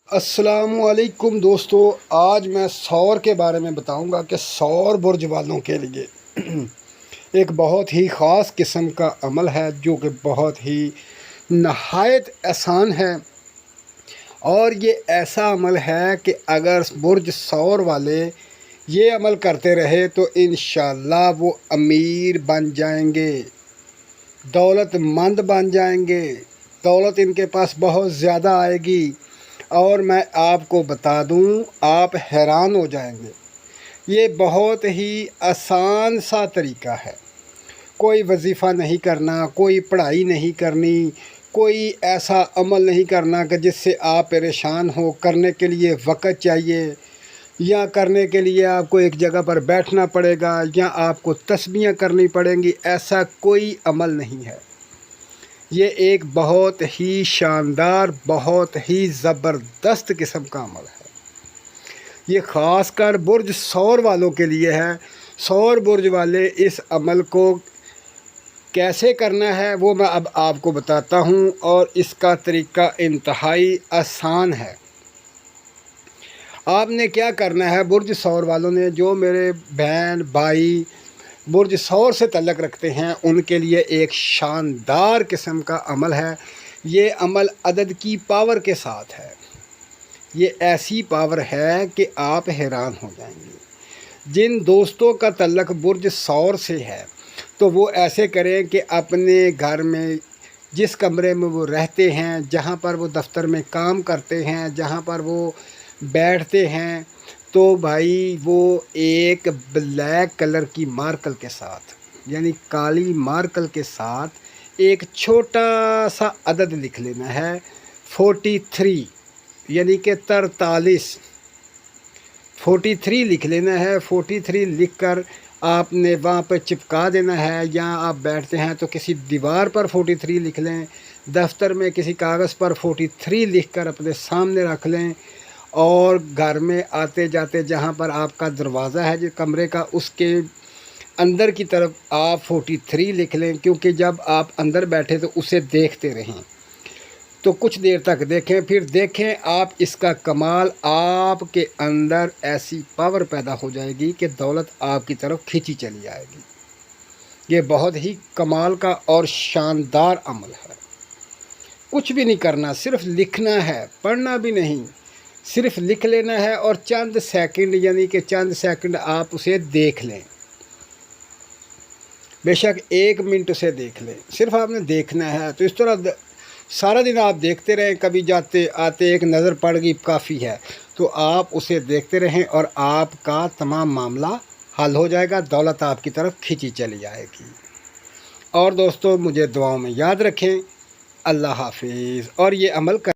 अस्सलाम वालेकुम दोस्तों, आज मैं सौर के बारे में बताऊंगा कि सौर बुर्ज वालों के लिए एक बहुत ही ख़ास किस्म का अमल है जो कि बहुत ही नहायत आसान है। और ये ऐसा अमल है कि अगर बुर्ज सौर वाले ये अमल करते रहे तो इंशाअल्लाह वो अमीर बन जाएंगे, दौलतमंद बन जाएंगे, दौलत इनके पास बहुत ज़्यादा आएगी। और मैं आपको बता दूं, आप हैरान हो जाएंगे। ये बहुत ही आसान सा तरीका है। कोई वजीफ़ा नहीं करना, कोई पढ़ाई नहीं करनी, कोई ऐसा अमल नहीं करना कि जिससे आप परेशान हो। करने के लिए वक़्त चाहिए या करने के लिए आपको एक जगह पर बैठना पड़ेगा या आपको तस्बीहें करनी पड़ेंगी। ऐसा कोई अमल नहीं है। ये एक बहुत ही शानदार, बहुत ही ज़बरदस्त किस्म का अमल है। ये ख़ास कर बुर्ज सौर वालों के लिए है। सौर बुर्ज वाले इस अमल को कैसे करना है वो मैं अब आपको बताता हूँ, और इसका तरीका इंतहाई आसान है। आपने क्या करना है, बुर्ज सौर वालों ने, जो मेरे बहन भाई बुर्ज सौर से तल्लक़ रखते हैं, उनके लिए एक शानदार किस्म का अमल है। ये अमल अदद की पावर के साथ है। ये ऐसी पावर है कि आप हैरान हो जाएंगे। जिन दोस्तों का तल्लक़ बुर्ज सौर से है तो वो ऐसे करें कि अपने घर में, जिस कमरे में वो रहते हैं, जहाँ पर वो दफ्तर में काम करते हैं, जहाँ पर वो बैठते हैं, तो भाई वो एक ब्लैक कलर की मार्कल के साथ, यानी काली मार्कल के साथ एक छोटा सा अदद लिख लेना है, 43, यानी कि 43 लिख लेना है। 43 लिखकर आपने वहाँ पर चिपका देना है। या आप बैठते हैं तो किसी दीवार पर 43 लिख लें, दफ्तर में किसी कागज़ पर 43 लिखकर अपने सामने रख लें। और घर में आते जाते जहाँ पर आपका दरवाज़ा है जो कमरे का, उसके अंदर की तरफ आप 43 लिख लें, क्योंकि जब आप अंदर बैठे तो उसे देखते रहें। तो कुछ देर तक देखें, फिर देखें आप इसका कमाल। आपके अंदर ऐसी पावर पैदा हो जाएगी कि दौलत आपकी तरफ खींची चली आएगी। ये बहुत ही कमाल का और शानदार अमल है। कुछ भी नहीं करना, सिर्फ लिखना है, पढ़ना भी नहीं, सिर्फ लिख लेना है। और चंद सेकंड, यानी कि चंद सेकंड आप उसे देख लें, बेशक 1 मिनट से देख लें, सिर्फ आपने देखना है। तो इस तरह सारा दिन आप देखते रहें, कभी जाते आते एक नज़र पड़ गई काफ़ी है, तो आप उसे देखते रहें और आपका तमाम मामला हल हो जाएगा, दौलत आपकी तरफ खींची चली आएगी। और दोस्तों, मुझे दुआओं में याद रखें। अल्लाह हाफिज़। और ये अमल कर